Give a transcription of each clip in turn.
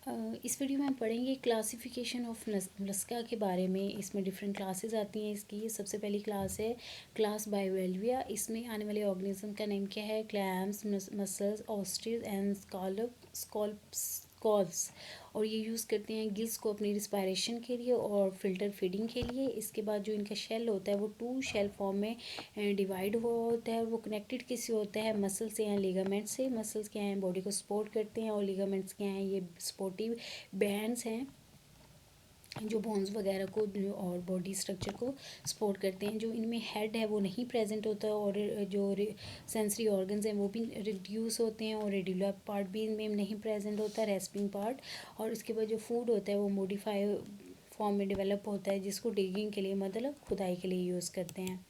इस वीडियो में हम पढ़ेंगे क्लासिफिकेशन ऑफ मोलस्का के बारे में। इसमें डिफरेंट क्लासेस आती हैं इसकी। सबसे पहली क्लास है क्लास बायोवेल्विया। इसमें आने वाले ऑर्गेनिज्म का नेम क्या है? Clams, mussels, ostrich and scallops. और ये यूज़ करते हैं गिल्स को अपनी रिस्पायरेशन के लिए और फिल्टर फीडिंग के लिए। इसके बाद जो इनका शेल होता है वो 2 शेल फॉर्म में डिवाइड हुआ होता है। वो कनेक्टेड किससे होता है? मसल से या लिगामेंट से। मसल्स क्या हैं? बॉडी को सपोर्ट करते हैं। और लिगामेंट्स क्या हैं? ये सपोर्टिव बैंड्स हैं जो बोन्स वगैरह को और बॉडी स्ट्रक्चर को सपोर्ट करते हैं। जो इनमें हेड है वो नहीं प्रेजेंट होता और जो सेंसरी ऑर्गन्स हैं वो भी रिड्यूस होते हैं और रेडिकुलर पार्ट भी इनमें नहीं प्रेजेंट होता, रेस्पिंग पार्ट। और इसके बाद जो फूड होता है वो मॉडिफाई फॉर्म में डेवलप होता है, जिसको डिगिंग के लिए मतलब खुदाई के लिए यूज़ करते हैं।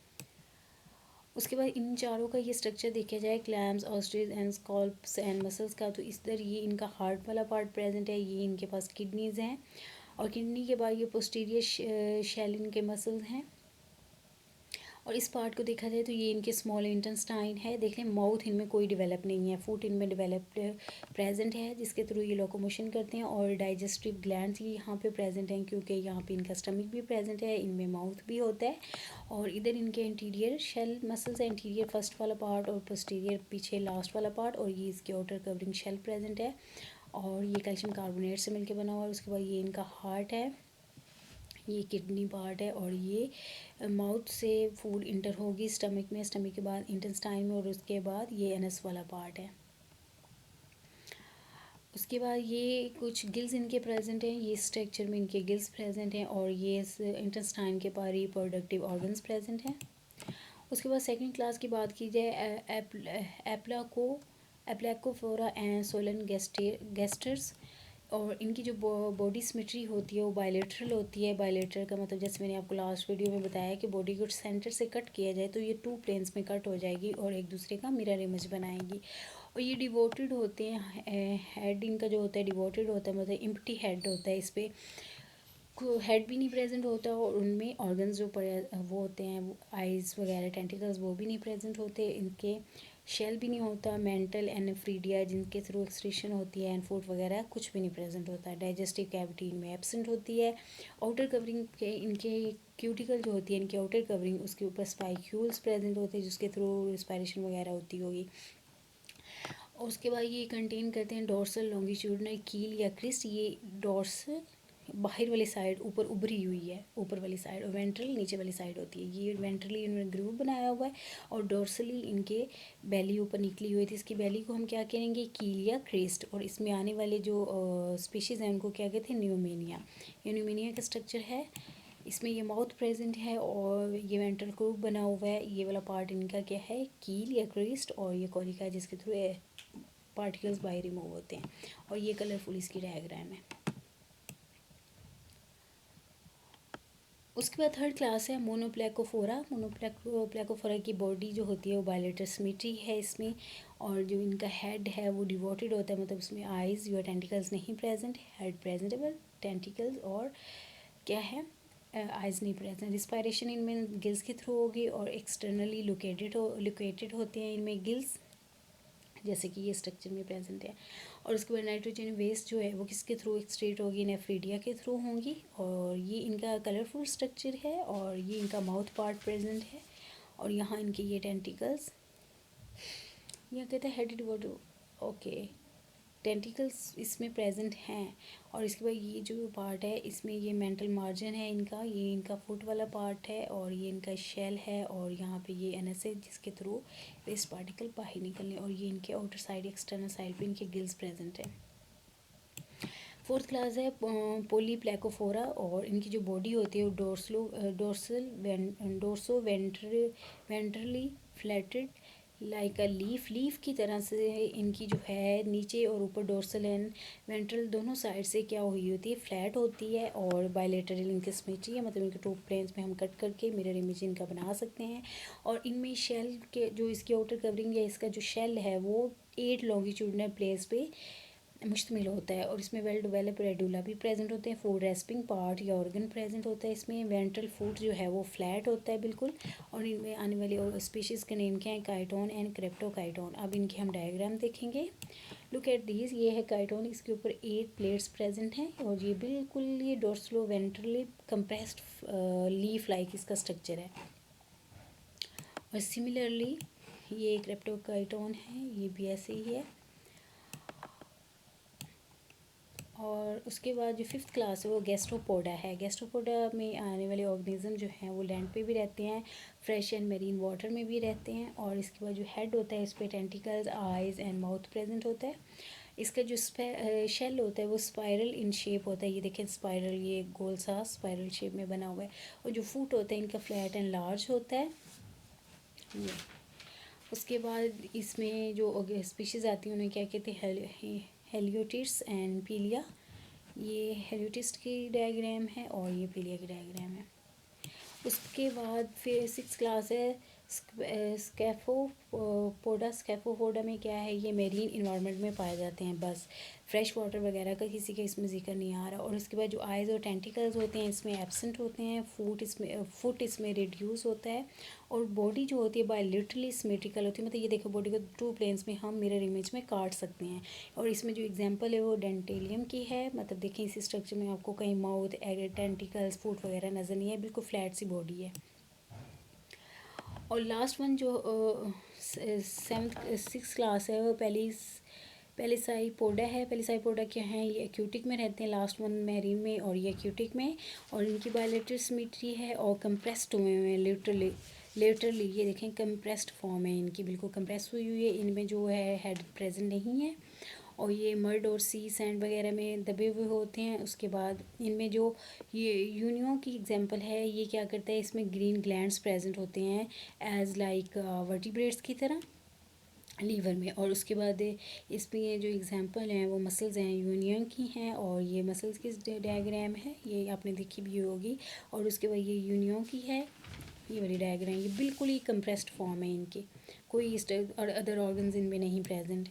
उसके बाद इन चारों का ये स्ट्रक्चर देखा जाए, clams, ostrich and scallops and mussels का, तो इस तरह ये इनका हार्ट वाला पार्ट प्रेजेंट है। ये इनके पास किडनीज़ हैं और किडनी के बाद ये पोस्टीरियर शेल इनके मसल्स हैं। और इस पार्ट को देखा जाए तो ये इनके स्मॉल इंटेस्टाइन है। देख लें, माउथ इनमें कोई डेवलप नहीं है, फूट इनमें डेवलप्ड प्रेजेंट है जिसके थ्रू ये लोकोमोशन करते हैं। और डाइजेस्टिव ग्लैंड्स ये यहाँ पे प्रेजेंट हैं क्योंकि यहाँ पे इनका स्टमक भी प्रेजेंट है, इनमें माउथ भी होता है। और इधर इनके इंटीरियर शेल मसल्स है, इंटीरियर फर्स्ट वाला पार्ट और पोस्टीरियर पीछे लास्ट वाला पार्ट। और ये इसके आउटर कवरिंग शेल प्रेजेंट है और ये कैल्शियम कार्बोनेट से मिलकर बना हुआ है। उसके बाद ये इनका हार्ट है, ये किडनी पार्ट है और ये माउथ से फूड इंटर होगी स्टमक में, स्टमक के बाद इंटेस्टाइन में और उसके बाद ये एनस वाला पार्ट है। उसके बाद ये कुछ गिल्स इनके प्रेजेंट हैं, ये स्ट्रक्चर में इनके गिल्स प्रेजेंट हैं और ये इंटेस्टाइन के पास रिप्रोडक्टिव ऑर्गन्स प्रेजेंट हैं। उसके बाद सेकंड क्लास की बात की जाए, एप्लैकोफोरा एंड सोलन गेस्टर्स। और इनकी जो बॉडी सिमेट्री होती है वो बायलेटरल होती है। बायलेटरल का मतलब जैसे मैंने आपको लास्ट वीडियो में बताया कि बॉडी को सेंटर से कट किया जाए तो ये 2 प्लेन्स में कट हो जाएगी और एक दूसरे का मिरर इमेज बनाएगी। और ये डिवोटेड होते हैं, हेड इनका जो होता है डिवोटेड होता है, मतलब एम्प्टी हेड होता है, इस पर हेड भी नहीं प्रेजेंट होता और उनमें ऑर्गन्स जो वो होते हैं आइज़ वगैरह टेंटिकल्स वो भी नहीं प्रेजेंट होते। इनके शेल भी नहीं होता, मेंटल एनेफ्रीडिया जिनके थ्रू एक्सक्रीशन होती है एंड फूड वगैरह कुछ भी नहीं प्रेजेंट होता है। डाइजेस्टिव कैविटी इनमें एब्सेंट होती है। आउटर कवरिंग के इनके क्यूटिकल जो होती है इनकी आउटर कवरिंग, उसके ऊपर स्पाइक्यूल्स प्रेजेंट होते हैं जिसके थ्रू रिस्पायरेशन वगैरह होती होगी। और उसके बाद ये कंटेन करते हैं डोर्सल लॉन्गिट्यूडनल कील या क्रिस्ट। ये डोर्सल बाहर वाली साइड ऊपर उभरी हुई है, ऊपर वाली साइड, और वेंट्रल नीचे वाली साइड होती है। ये वेंट्रली इन्होंने ग्रूव बनाया हुआ है और डोर्सली इनके बेली ऊपर निकली हुई थी। इसकी बेली को हम क्या कहेंगे? कील या क्रेस्ट। और इसमें आने वाले जो स्पीशीज़ हैं उनको क्या कहते हैं? न्यूमेनिया। ये न्यूमेनिया का स्ट्रक्चर है। इसमें ये माउथ प्रेजेंट है और ये वेंट्रल ग्रूव बना हुआ है। ये वाला पार्ट इनका क्या है? कील या क्रेस्ट। और ये कोरिका जिसके थ्रू पार्टिकल्स बाहर रिमूव होते हैं। और ये कलरफुल इसकी डायग्राम है। उसके बाद थर्ड क्लास है मोनोप्लेकोफोरा। मोनोप्लेकोफोरा की बॉडी जो होती है वो बायलेटरल सिमेट्री है इसमें। और जो इनका हेड है वो डिवोटेड होता है, मतलब उसमें आइज़ या टेंटिकल्स नहीं प्रेजेंट, हेड प्रेजेंटेबल, टेंटिकल्स और क्या है? आइज़ नहीं प्रेजेंट। रिस्पायरेशन इनमें गिल्स के थ्रू होगी और एक्सटर्नली लोकेटेड होते हैं इनमें गिल्स, जैसे कि ये स्ट्रक्चर में प्रेजेंट है। और उसके बाद नाइट्रोजन वेस्ट जो है वो किसके थ्रू एक्सट्रेट होगी? नेफ्रीडिया के थ्रू होंगी। और ये इनका कलरफुल स्ट्रक्चर है और ये इनका माउथ पार्ट प्रेजेंट है और यहाँ इनके ये टेंटिकल्स, यहाँ कहते हैं हेडेड बॉडी, ओके, टेंटिकल्स इसमें प्रेजेंट हैं। और इसके बाद ये जो पार्ट है इसमें ये मेंटल मार्जिन है इनका, ये इनका फुट वाला पार्ट है और ये इनका शेल है और यहाँ पे ये एनएस है जिसके थ्रू वेस्ट पार्टिकल बाहर निकलने। और ये इनके आउटर साइड एक्सटर्नल साइड पे इनके गिल्स प्रेजेंट है। फोर्थ क्लास है पोलीप्लेकोफोरा। और इनकी जो बॉडी होती है वो dorso ventrally flattened like a leaf की तरह से इनकी जो है नीचे और ऊपर डोर्सल एंड वेंट्रल दोनों साइड से क्या हुई होती है? फ्लैट होती है। और बायलेटरल इनकी सिमेट्री है, मतलब इनके 2 प्लेन्स में हम कट करके मिरर इमेज इनका बना सकते हैं। और इनमें शेल के जो इसकी आउटर कवरिंग या इसका जो शेल है वो 8 लॉन्गिट्यूडनल प्लेस पे मुश्तमिल होता है। और इसमें वेल डेवलप रेडुला भी प्रेजेंट होते हैं, फूड रेस्पिंग पार्ट या ऑर्गन प्रेजेंट होता है इसमें। वेंट्रल फूड जो है वो फ्लैट होता है बिल्कुल। और इनमें आने वाले स्पीशीज़ के नेम क्या हैं? काइटोन एंड क्रेप्टोकाइटोन। अब इनके हम डायग्राम देखेंगे। लुक एट दिस, ये है काइटोन, इसके ऊपर 8 प्लेट्स प्रेजेंट हैं और ये बिल्कुल ये डोर्सलो वेंट्रली कंप्रेस्ड लीफ लाइक इसका स्ट्रक्चर है। और सिमिलरली ये क्रेप्टोकाइटोन है, ये भी ऐसे ही है। और उसके बाद जो 5th क्लास है वो गैस्ट्रोपोडा है। गैस्ट्रोपोडा में आने वाले ऑर्गेनिज्म जो हैं वो लैंड पे भी रहते हैं, फ्रेश एंड मेरीन वाटर में भी रहते हैं। और इसके बाद जो हेड होता है इस पर tentacles, eyes and mouth present होता है। इसका जो शेल होता है वो स्पाइरल इन शेप होता है, ये देखें स्पाइरल, ये गोल सा स्पाइरल शेप में बना हुआ है। और जो फूट होता है इनका फ्लैट एंड लार्ज होता है ये। उसके बाद इसमें जो स्पीशीज़ आती हैं उन्हें क्या कहते हैं, हेलियोटिस एंड पीलिया। ये हेलियोटिस की डायग्राम है और ये पीलिया की डायग्राम है। उसके बाद फिर 6th क्लास है स्कैफोपोडा। स्कैफोपोडा में क्या है, ये मेरीन इन्वायरमेंट में पाए जाते हैं, बस फ्रेश वाटर वगैरह का किसी का इसमें जिक्र नहीं आ रहा। और उसके बाद जो आइज़ और टेंटिकल्स होते हैं इसमें एब्सेंट होते हैं, फुट इसमें रिड्यूस होता है। और बॉडी जो होती है बायलिटरली सिमेट्रिकल होती है, मतलब ये देखो बॉडी को 2 प्लेन्स में हम मिरर इमेज में काट सकते हैं। और इसमें जो एग्जांपल है वो डेंटेलियम की है, मतलब देखें इसी स्ट्रक्चर में आपको कहीं माउथ, टेंटिकल्स, फुट वगैरह नज़र नहीं है, बिल्कुल फ्लैट सी बॉडी है। और लास्ट वन जो 6th क्लास है वो पेलिसाइपोडा है। पेलिसाइपोडा क्या है, ये एक्यूटिक में रहते हैं, लास्ट वन मैरीन में और ये एक्यूटिक में। और इनकी बायलेटरल सिमेट्री है और कंप्रेस्ड हुए हैं लेटरली ये देखें कंप्रेस्ड फॉर्म है इनकी, बिल्कुल कंप्रेस हुई हुई है। इनमें जो है हेड प्रेजेंट नहीं है और ये मड और सी सैंड वगैरह में दबे हुए होते हैं। उसके बाद इनमें जो ये यूनियो की एग्जांपल है, ये क्या करता है, इसमें ग्रीन ग्लैंड्स प्रेजेंट होते हैं एज लाइक वर्टिब्रेट्स की तरह लीवर में। और उसके बाद इसमें ये जो एग्जांपल हैं वो मसल्स हैं यूनियन की हैं और ये मसल्स की डायग्राम है, ये आपने देखी भी होगी। और उसके बाद ये यूनियन की है, ये वाली डायग्राम, ये बिल्कुल ही कंप्रेस्ड फॉर्म है इनकी, कोई और अदर ऑर्गन्स इनमें नहीं प्रेजेंट।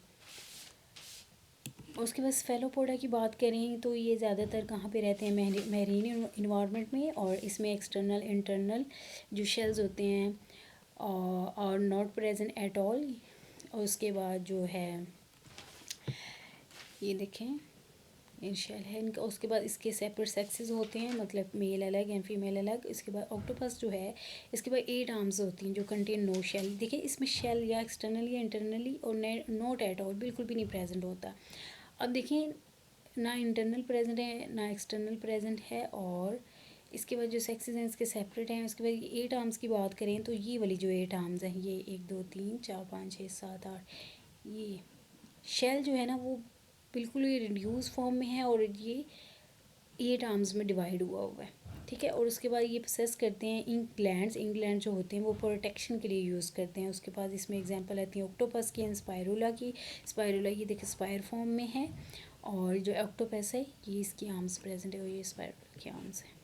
उसके बाद स्फेलोपोडा की बात करें तो ये ज़्यादातर कहाँ पे रहते हैं, मैरीन इन्वायरमेंट में। और इसमें एक्सटर्नल इंटरनल जो शेल्स होते हैं और नॉट प्रेजेंट एट ऑल। और उसके बाद जो है ये देखें ये शेल है इनका। उसके बाद इसके सेपरेट सेक्सेस होते हैं, मतलब मेल अलग एंड फीमेल अलग। इसके बाद ऑक्टोपस जो है इसके बाद 8 आर्म्स होती हैं जो कंटेन नो शेल। देखिए इसमें शेल या एक्सटर्नली या इंटरनली और नॉट एट ऑल बिल्कुल भी नहीं प्रेजेंट होता। अब देखिए ना इंटरनल प्रेजेंट है ना एक्सटर्नल प्रेजेंट है। और इसके बाद जो सेक्सेस हैं इसके सेपरेट हैं। उसके बाद 8 आर्म्स की बात करें तो ये वाली जो 8 आर्म्स हैं, ये 1 2 3 4 5 6 7 8, ये शेल जो है ना वो बिल्कुल ही रिड्यूस फॉर्म में है और ये 8 आर्म्स में डिवाइड हुआ है, ठीक है। और उसके बाद ये प्रोसेस करते हैं इंक ग्लैंड जो होते हैं वो प्रोटेक्शन के लिए यूज़ करते हैं। उसके बाद इसमें एग्जांपल आती है ऑक्टोपस की एंड स्पायरुला की। स्पायरुला ये देखिए स्पायर फॉर्म में है और जो ऑक्टोपस है ये इसकी आर्म्स प्रेजेंट है और ये स्पायरुला की आर्म्स है।